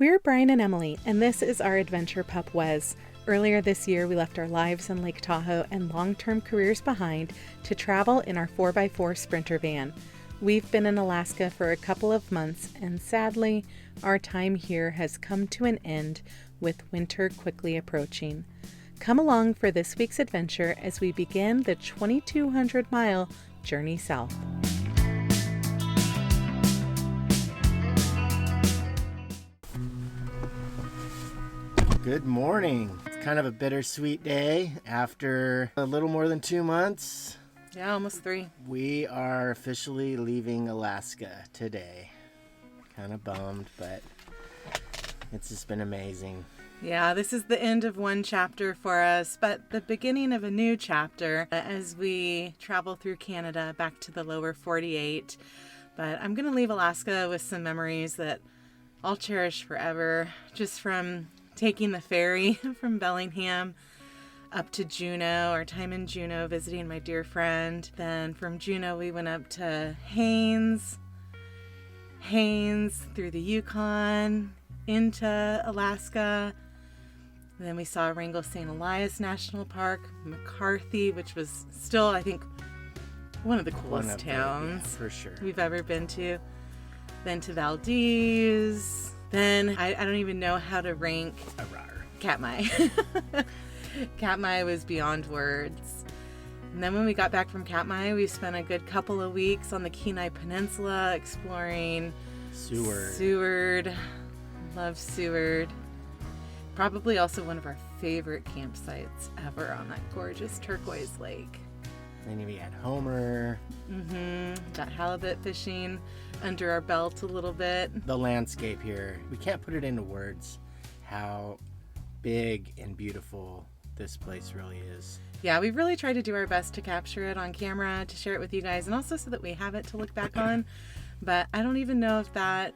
We're Brian and Emily, and this is our adventure pup, Wes. Earlier this year, we left our lives in Lake Tahoe and long-term careers behind to travel in our 4x4 Sprinter van. We've been in Alaska for a couple of months, and sadly, our time here has come to an end with winter quickly approaching. Come along for this week's adventure as we begin the 2,200-mile journey south. Good morning. It's kind of a bittersweet day after a little more than 2 months. Yeah, almost 3. We are officially leaving Alaska today. Kind of bummed, but it's just been amazing. Yeah, this is the end of one chapter for us, but the beginning of a new chapter as we travel through Canada back to the lower 48. But I'm going to leave Alaska with some memories that I'll cherish forever, just from taking the ferry from Bellingham up to Juneau, our time in Juneau visiting my dear friend. Then from Juneau we went up to Haines through the Yukon into Alaska. Then we saw Wrangell St. Elias National Park, McCarthy, which was still, I think, one of the coolest towns for sure we've ever been to. Then to Valdez. Then I don't even know how to rank Katmai. Katmai was beyond words. And then when we got back from Katmai, we spent a good couple of weeks on the Kenai Peninsula exploring Seward. Love Seward. Probably also one of our favorite campsites ever on that gorgeous turquoise lake. Then we had Homer. Got halibut fishing under our belt a little bit. The landscape here, we can't put it into words how big and beautiful this place really is. Yeah, we've really tried to do our best to capture it on camera, to share it with you guys, and also so that we have it to look back on. But I don't even know if that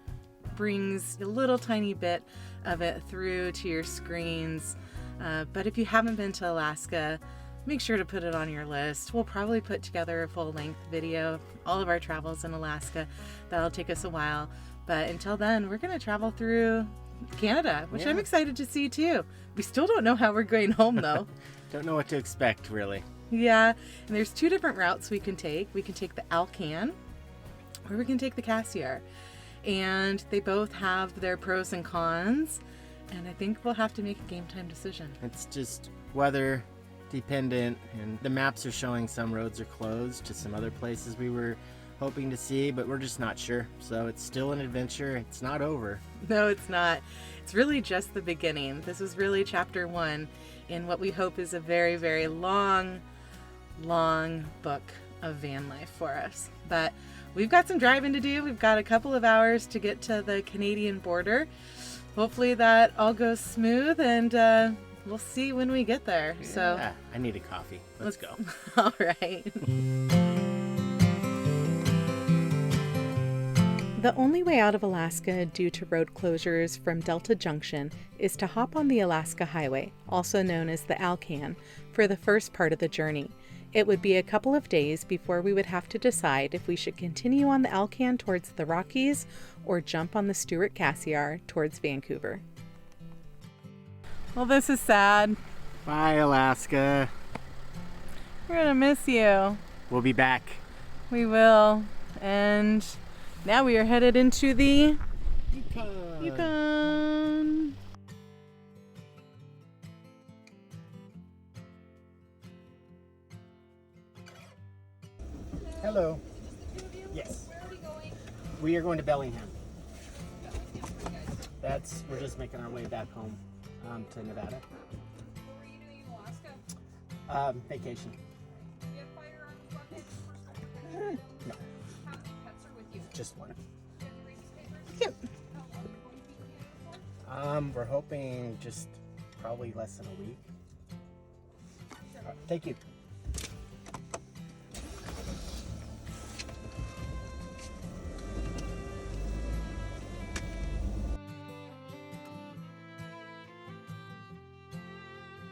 brings a little tiny bit of it through to your screens. But if you haven't been to Alaska, make sure to put it on your list. We'll probably put together a full-length video of all of our travels in Alaska. That'll take us a while. But until then, we're going to travel through Canada, which I'm excited to see too. We still don't know how we're going home though. Don't know what to expect, really. Yeah, and there's 2 different routes we can take. We can take the Alcan, or we can take the Cassiar. And they both have their pros and cons. And I think we'll have to make a game time decision. It's just weather dependent, and the maps are showing some roads are closed to some other places we were hoping to see, but we're just not sure. So it's still an adventure. It's not over. No, it's not. It's really just the beginning. This is really chapter 1 in what we hope is a very, very long book of van life for us. But we've got some driving to do. We've got a couple of hours to get to the Canadian border. Hopefully that all goes smooth, and we'll see when we get there. Yeah, so I need a coffee. Let's go. All right. The only way out of Alaska due to road closures from Delta Junction is to hop on the Alaska Highway, also known as the Alcan, for the first part of the journey. It would be a couple of days before we would have to decide if we should continue on the Alcan towards the Rockies or jump on the Stuart Cassiar towards Vancouver. Well, this is sad. Bye, Alaska. We're gonna miss you. We'll be back. We will. And now we are headed into the Yukon. Hello. Yes. Where are we going? We are going to Bellingham. We're just making our way back home to Nevada. What were you doing in Alaska? Vacation. Do you have firearms, weapons? No, How many pets are with you? just one. Do you have the race papers? Yep. How long are you going to be in Canada for? We're hoping just probably less than a week. Thank you.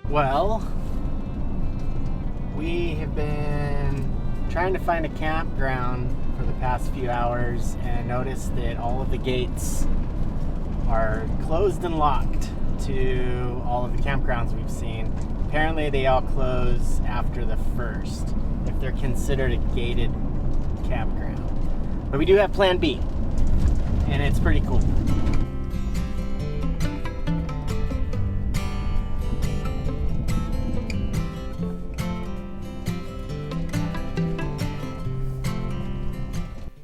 Well, we have been trying to find a campground for the past few hours and noticed that all of the gates are closed and locked to all of the campgrounds we've seen. Apparently they all close after the 1st if they're considered a gated campground. But we do have plan B, and it's pretty cool.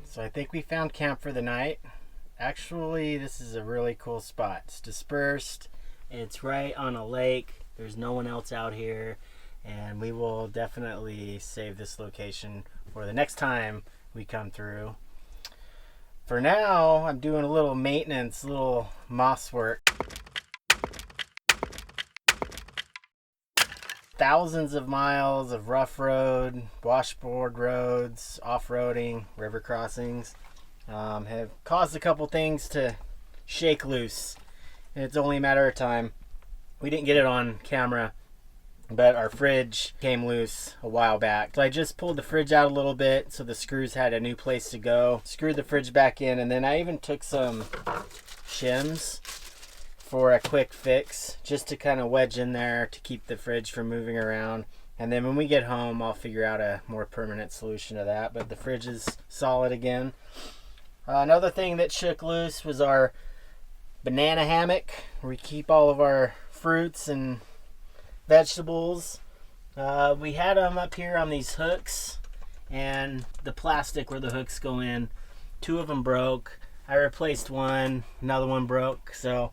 So I think we found camp for the night. Actually, this is a really cool spot. It's dispersed. It's right on a lake. There's no one else out here. And we will definitely save this location for the next time we come through. For now, I'm doing a little maintenance, little moss work. Thousands of miles of rough road, washboard roads, off-roading, river crossings have caused a couple things to shake loose. And it's only a matter of time. We didn't get it on camera, but our fridge came loose a while back. So I just pulled the fridge out a little bit so the screws had a new place to go. Screwed the fridge back in, and then I even took some shims for a quick fix just to kind of wedge in there to keep the fridge from moving around. And then when we get home, I'll figure out a more permanent solution to that. But the fridge is solid again. Another thing that shook loose was our banana hammock, where we keep all of our fruits and vegetables. We had them up here on these hooks, and the plastic where the hooks go in, 2 of them broke. I replaced one, another one broke. So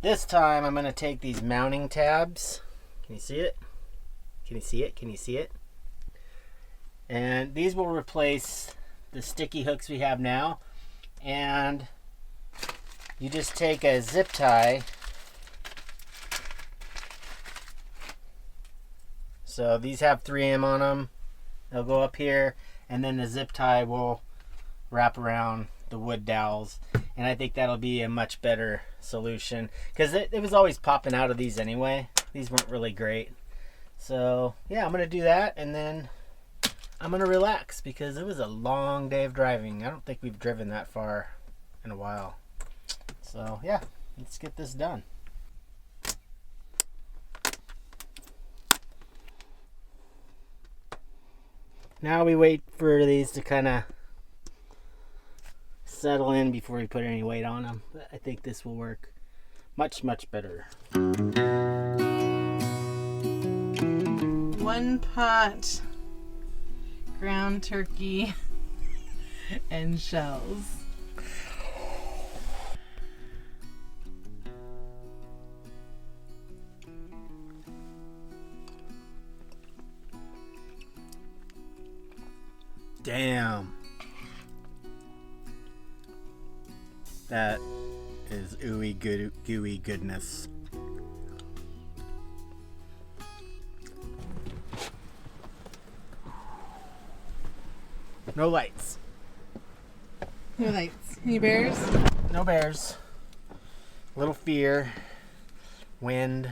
this time I'm going to take these mounting tabs. Can you see it? Can you see it? Can you see it? And these will replace the sticky hooks we have now. And you just take a zip tie. So these have 3M on them. They'll go up here, and then the zip tie will wrap around the wood dowels. And I think that'll be a much better solution, because it was always popping out of these anyway. These weren't really great. So yeah, I'm gonna do that, and then I'm gonna relax, because it was a long day of driving. I don't think we've driven that far in a while. So yeah, let's get this done. Now we wait for these to kind of settle in before we put any weight on them. I think this will work much, much better. 1 pot ground turkey and shells. Damn. That is ooey gooey goodness. No lights. No lights. Any bears? No bears. Little fear. Wind.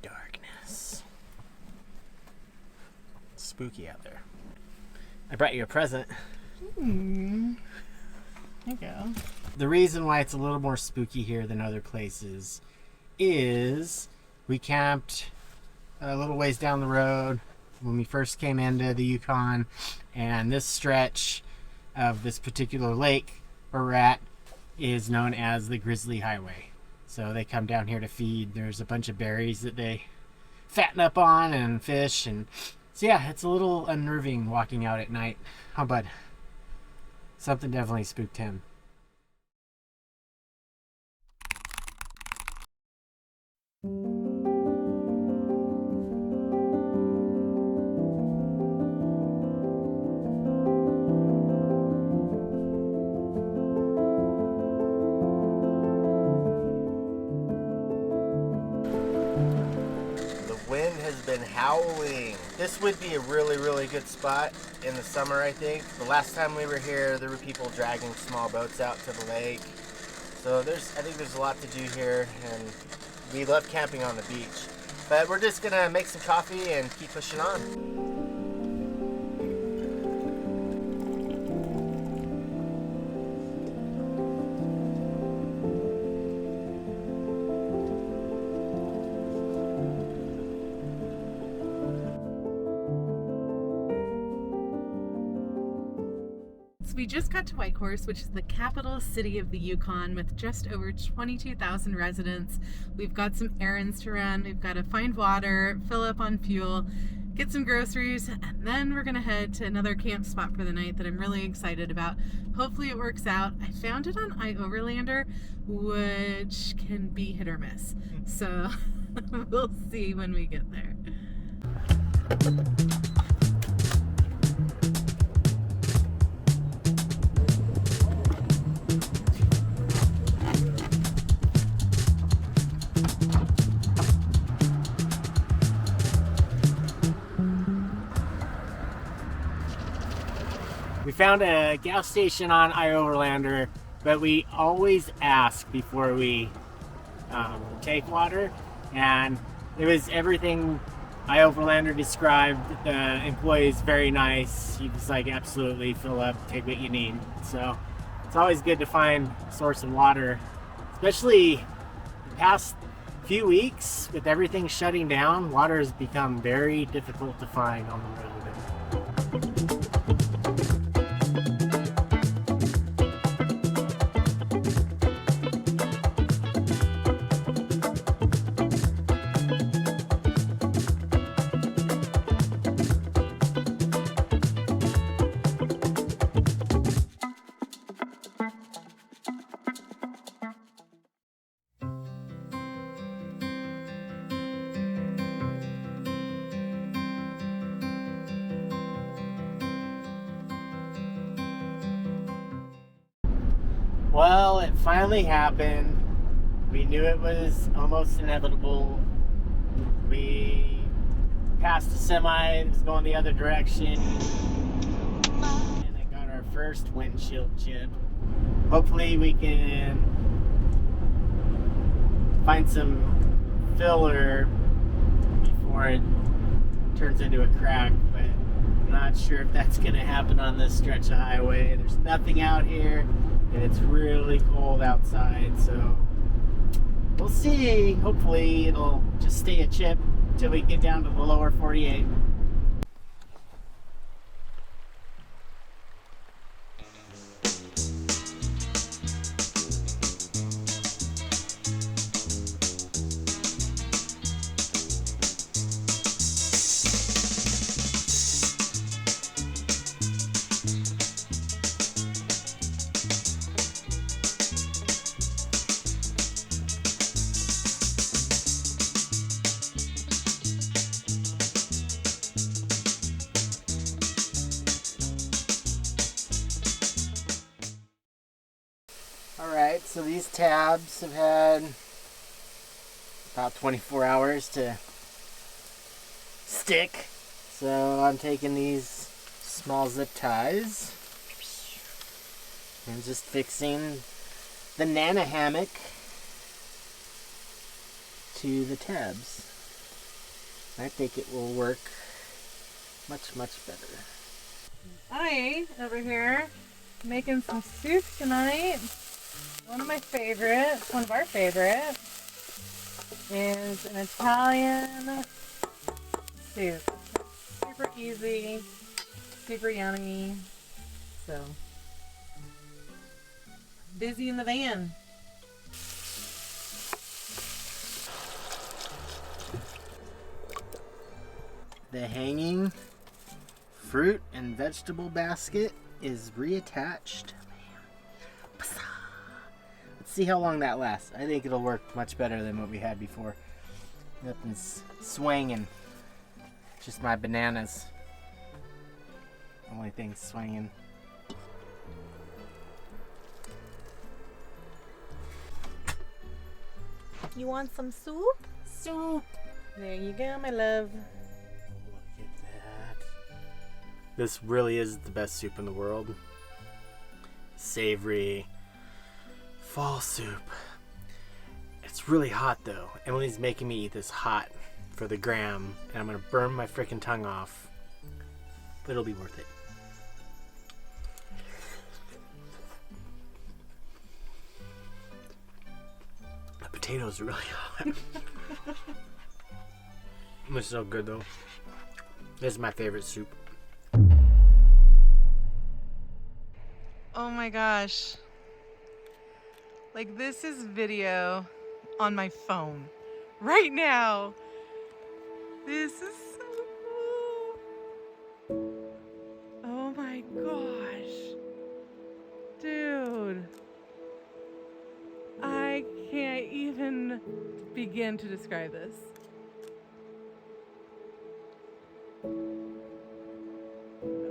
Darkness. Spooky out there. I brought you a present. There you go. The reason why it's a little more spooky here than other places is we camped a little ways down the road when we first came into the Yukon, and this stretch of this particular lake where we're at is known as the Grizzly Highway. So they come down here to feed. There's a bunch of berries that they fatten up on and fish, and so yeah, it's a little unnerving walking out at night. Huh, bud? Something definitely spooked him. Been howling. This would be a really, really good spot in the summer, I think. The last time we were here, there were people dragging small boats out to the lake. So I think there's a lot to do here, and we love camping on the beach. But we're just gonna make some coffee and keep pushing on. we just got to Whitehorse, which is the capital city of the Yukon with just over 22,000 residents. We've got some errands to run. We've got to find water, fill up on fuel, get some groceries, and then we're gonna head to another camp spot for the night that I'm really excited about. Hopefully it works out. I found it on iOverlander, which can be hit or miss. So we'll see when we get there. We found a gas station on iOverlander, but we always ask before we take water, and it was everything iOverlander described. The employee's very nice. He was like, absolutely, fill up, take what you need. So it's always good to find a source of water, especially the past few weeks with everything shutting down. Water has become very difficult to find on the road. Well, it finally happened. We knew it was almost inevitable. We passed a semi, it was going the other direction, and I got our first windshield chip. Hopefully we can find some filler before it turns into a crack, but I'm not sure if that's going to happen on this stretch of highway. There's nothing out here. And it's really cold outside, so we'll see. Hopefully it'll just stay a chip until we get down to the lower 48. Alright, so these tabs have had about 24 hours to stick. So I'm taking these small zip ties and just fixing the Nana hammock to the tabs. I think it will work much, much better. I, over here, making some soup tonight. One of my favorites, one of our favorites, is an Italian soup. Super easy, super yummy. So, busy in the van. The hanging fruit and vegetable basket is reattached. Let's see how long that lasts. I think it'll work much better than what we had before. Nothing's swinging. Just my bananas. Only thing swinging. You want some soup? Soup! There you go, my love. Look at that. This really is the best soup in the world. Savory fall soup. It's really hot though. Emily's making me eat this hot for the gram, and I'm gonna burn my freaking tongue off. But it'll be worth it. The potatoes are really hot. It's so good though. This is my favorite soup. Oh my gosh. Like, this is video on my phone right now. This is so cool. Oh my gosh. Dude. I can't even begin to describe this.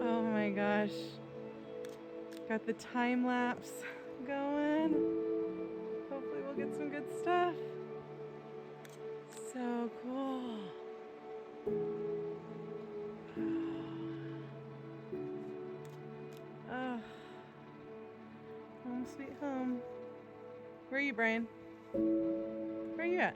Oh my gosh. Got the time lapse going. Hopefully we'll get some good stuff. So cool. Oh. Home sweet home. Where are you, Brian? Where are you at?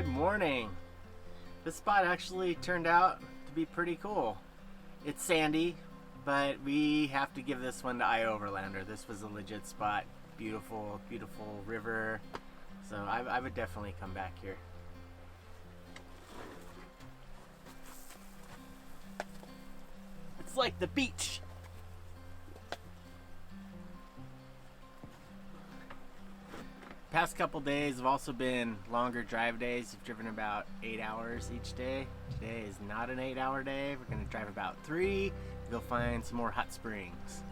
Morning. This spot actually turned out to be pretty cool. It's sandy, but we have to give this one to I Overlander. This was a legit spot. Beautiful, beautiful river. So I would definitely come back here. It's like the beach. Past couple days have also been longer drive days. We've driven about 8 hours each day. Today is not an 8-hour day. We're going to drive about 3. Go find some more hot springs.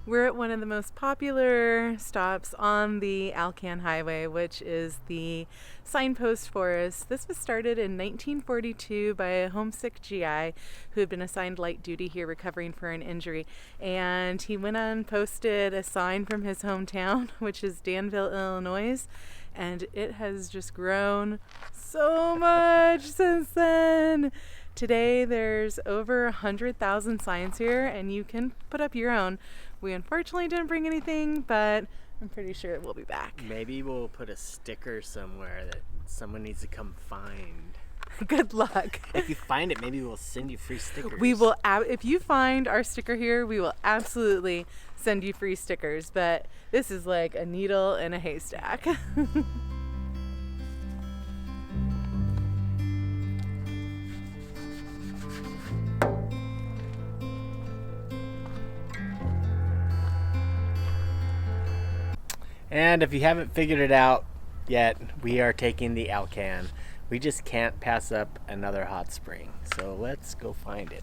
We're at one of the most popular stops on the Alcan Highway, which is the Signpost Forest. This was started in 1942 by a homesick GI who had been assigned light duty here recovering for an injury. And he went on and posted a sign from his hometown, which is Danville, Illinois. And it has just grown so much since then. Today there's over 100,000 signs here, and you can put up your own. We unfortunately didn't bring anything, but I'm pretty sure it will be back. Maybe we'll put a sticker somewhere that someone needs to come find. Good luck. If you find it, maybe we'll send you free stickers. We will, if you find our sticker here, we will absolutely send you free stickers, but this is like a needle in a haystack. And if you haven't figured it out yet, we are taking the Alcan. We just can't pass up another hot spring. So let's go find it.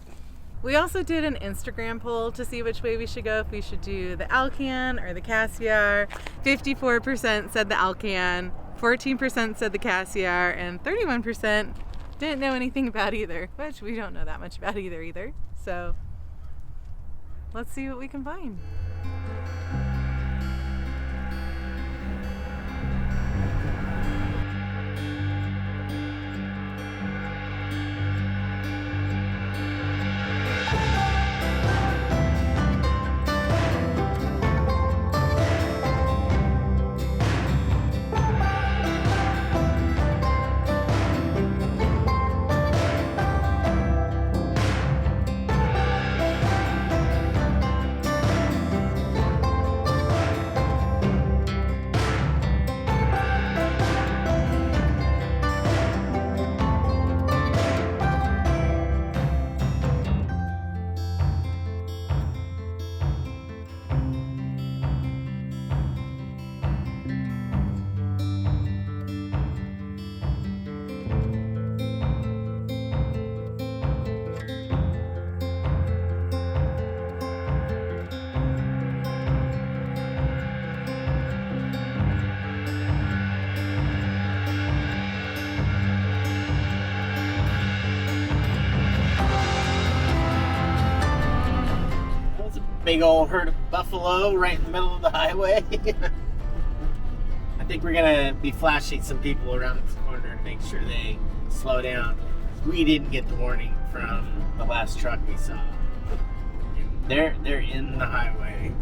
We also did an Instagram poll to see which way we should go, if we should do the Alcan or the Cassiar. 54% said the Alcan, 14% said the Cassiar, and 31% didn't know anything about either, which we don't know that much about either. So let's see what we can find. Big old herd of buffalo right in the middle of the highway. I think we're gonna be flashing some people around this corner to make sure they slow down. We didn't get the warning from the last truck we saw. They're in the highway.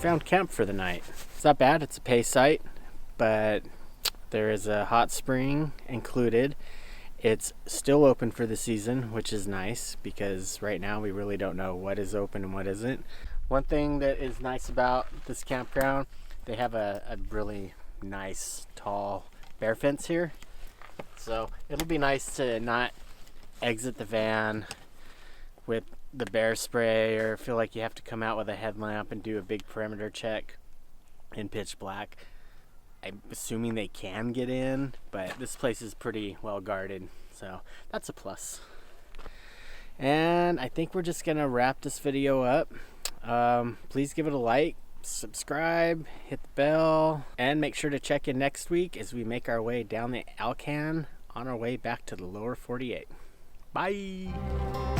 Found camp for the night. It's not bad, it's a pay site, but there is a hot spring included. It's still open for the season, which is nice because right now we really don't know what is open and what isn't. One thing that is nice about this campground, they have a really nice tall bear fence here. So it'll be nice to not exit the van with the bear spray or feel like you have to come out with a headlamp and do a big perimeter check in pitch black. I'm assuming they can get in, but this place is pretty well guarded, so that's a plus. And I think we're just gonna wrap this video up. Please give it a like, subscribe, hit the bell, and make sure to check in next week as we make our way down the Alcan on our way back to the lower 48. Bye!